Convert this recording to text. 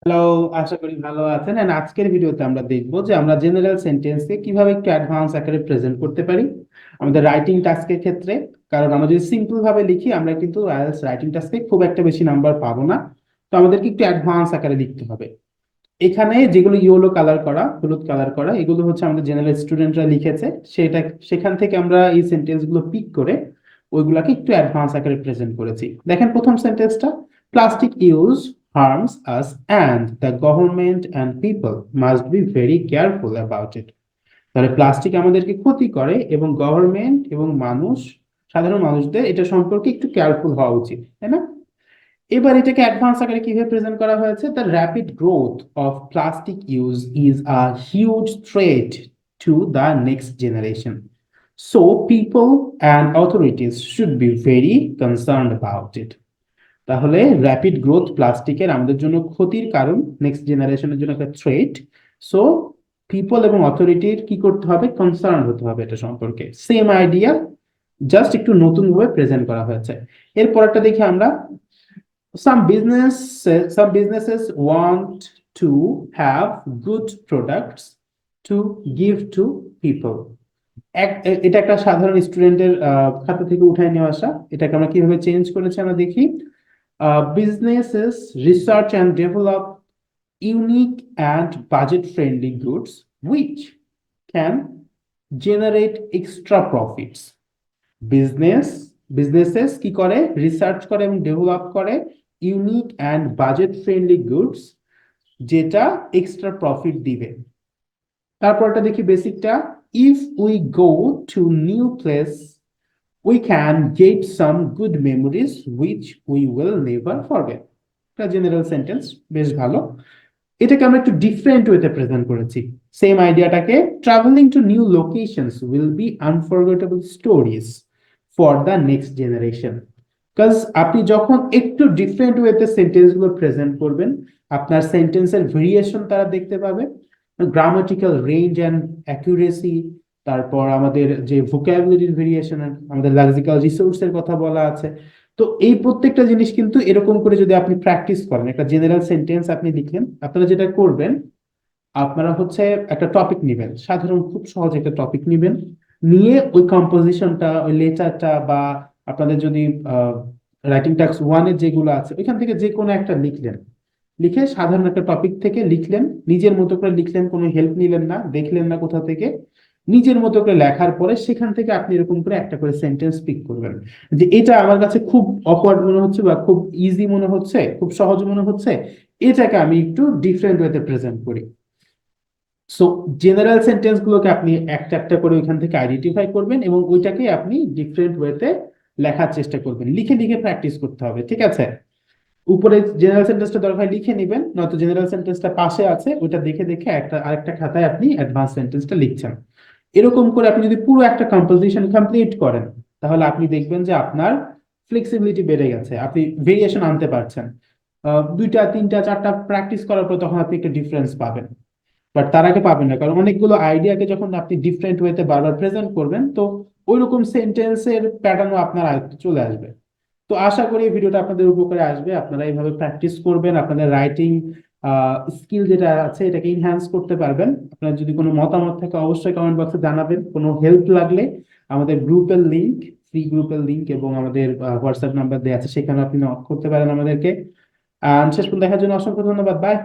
Hello, আশা করি ভালো আছেন। এন্ড আজকের ভিডিওতে আমরা দেখব যে আমরা জেনারেল সেন্টেন্সকে কিভাবে একটু অ্যাডভান্স আকারে প্রেজেন্ট করতে পারি আমাদের রাইটিং টাস্কের ক্ষেত্রে। কারণ আমরা যদি সিম্পল ভাবে লিখি আমরা কিন্তু আইএলটিএস রাইটিং টাস্কে খুব একটা বেশি নাম্বার পাবো না। তো আমাদেরকে একটু অ্যাডভান্স আকারে লিখতে হবে। এখানে যেগুলো ইয়েলো কালার করা, হলুদ কালার করা, এগুলো হচ্ছে আমাদের জেনারেল স্টুডেন্টরা লিখেছে। সেটা সেখান থেকে আমরা এই সেন্টেন্স গুলো পিক করে ওইগুলাকে একটু অ্যাডভান্স আকারে প্রেজেন্ট করেছি। দেখেন প্রথম সেন্টেন্সটা, plastic use harms us and the government and people must be very careful about it। তাহলে প্লাস্টিক আমাদেরকে ক্ষতি করে এবং গভর্নমেন্ট এবং মানুষ, সাধারণ মানুষদের এটা সম্পর্কে একটু কেয়ারফুল হওয়া উচিত, তাই না? এবার এটাকে অ্যাডভান্স আকারে কিভাবে প্রেজেন্ট করা হয়েছে, the rapid growth of plastic use is a huge threat to the next generation, so people and authorities should be very concerned about it. তাহলে র্যাপিড গ্রোথ প্লাস্টিকের আমাদের জন্য ক্ষতির কারণ, নেক্সট জেনারেশনের জন্য একটা থ্রেট। সো পিপল এবং অথরিটির কি করতে হবে, কনসার্ন হতে হবে এটা সম্পর্কে। সেম আইডিয়া, জাস্ট একটু নতুন ভাবে প্রেজেন্ট করা হয়েছে। এরপর একটা দেখি আমরা, some businesses want to have good products to give to people। এটা একটা সাধারণ স্টুডেন্টের খাতা থেকে উঠায় নেওয়া আসা। এটাকে আমরা কিভাবে চেঞ্জ করেছি আমরা দেখি। Businesses research and develop unique and budget friendly goods which can generate extra profits। Business businesses কি করে, রিসার্চ করে এবং ডেভেলপ করে unique and budget friendly goods, যেটা এক্সট্রা প্রফিট দিবে। তারপরটা দেখি বেসিকটা, if we go to new place we can get some good memories which we will never forget. এটা জেনারেল সেন্টেন্স, বেশ ভালো। এটাকে আমরা একটু ডিফারেন্ট ওয়েতে প্রেজেন্ট করেছি। সেম আইডিয়াটাকে, travelling to new locations will be unforgettable stories for the next generation. কাজ আপনি যখন একটু ডিফারেন্ট ওয়েতে সেন্টেন্স গুলো প্রেজেন্ট করবেন, আপনার সেন্টেন্সের ভেরিয়েশন তারা দেখতে পাবে, গ্রামাটিক্যাল রেঞ্জ অ্যান্ড অ্যাকুরেসি, তারপর আমাদের যে ভোকাবুলারির ভেরিয়েশন, আমাদের লেক্সিক্যাল রিসোর্সের কথা বলা আছে। তো এই প্রত্যেকটা জিনিস কিন্তু এরকম করে যদি আপনি প্র্যাকটিস করেন, একটা জেনারেল সেন্টেন্স আপনি লিখলেন, আপনারা যেটা করবেন, আপনারা হচ্ছে একটা টপিক নেবেন, সাধারণ খুব সহজ একটা টপিক নেবেন, নিয়ে ওই কম্পোজিশনটা, ওই লেটারটা, বা আপনাদের যদি রাইটিং টাস্ক ওয়ানের যেগুলো আছে ওইখান থেকে যে কোনো একটা লিখলেন। লিখে সাধারণ একটা টপিক থেকে লিখলেন, নিজের মতো করে লিখলেন, কোনো হেল্প নিলেন না, দেখলেন না কোথা থেকে, নিজের মতো করে লেখার পরে সেখান থেকে আপনি এরকম করে একটা করে সেন্টেন্স পিক করবেন, যে এটা আমার কাছে খুব অকওয়ার্ড মনে হচ্ছে বা খুব ইজি মনে হচ্ছে, খুব সহজ মনে হচ্ছে, এটাকে আমি একটু ডিফারেন্ট ওয়েতে প্রেজেন্ট করি। সো জেনারেল সেন্টেন্স গুলোকে আপনি একটা একটা করে ওইখান থেকে আইডেন্টিফাই করবেন এবং ওইটাকে আপনি ডিফারেন্ট ওয়েতে লেখার চেষ্টা করবেন। লিখে লিখে প্র্যাকটিস করতে হবে, ঠিক আছে? উপরে জেনারেল সেন্টেন্সটা দরকার হয় লিখে নেবেন, নয়তো জেনারেল সেন্টেন্সটা পাশে আছে ওইটা দেখে দেখে একটা আরেকটা খাতায় আপনি অ্যাডভান্স সেন্টেন্সটা লিখছেন। এরকম করে আপনি যদি পুরো একটা কম্পোজিশন কমপ্লিট করেন, তাহলে আপনি দেখবেন যে আপনার ফ্লেক্সিবিলিটি বেড়ে গেছে, আপনি ভেরিয়েশন আনতে পারছেন। দুইটা তিনটা চারটা প্র্যাকটিস করার পর তখন আপনি একটা ডিফারেন্স পাবেন। বাট তার আগে পাবেন না, কারণ অনেকগুলো আইডিয়াকে যখন আপনি ডিফারেন্ট ওয়েতে বারবার প্রেজেন্ট করবেন, তো ওইরকম সেন্টেন্সের প্যাটার্নও আপনার আয়ত্তে চলে আসবে। তো আশা করি এই ভিডিওটা আপনাদের উপকারে আসবে, আপনারা এইভাবে প্র্যাকটিস করবেন, আপনাদের রাইটিং স্কিল যেটা আছে এটাকে ইনহ্যান্স করতে পারবেন। আপনার যদি কোনো মতামত থাকে অবশ্যই কমেন্ট বক্সে জানাবেন। কোনো হেল্প লাগলে আমাদের গ্রুপের লিংক, ফ্রি গ্রুপের লিংক এবং আমাদের হোয়াটসঅ্যাপ নাম্বার দেওয়া আছে, সেখানে আপনি নক করতে পারেন আমাদেরকে। আর শেষ পর্যন্ত দেখার জন্য অসংখ্য ধন্যবাদ, বাই।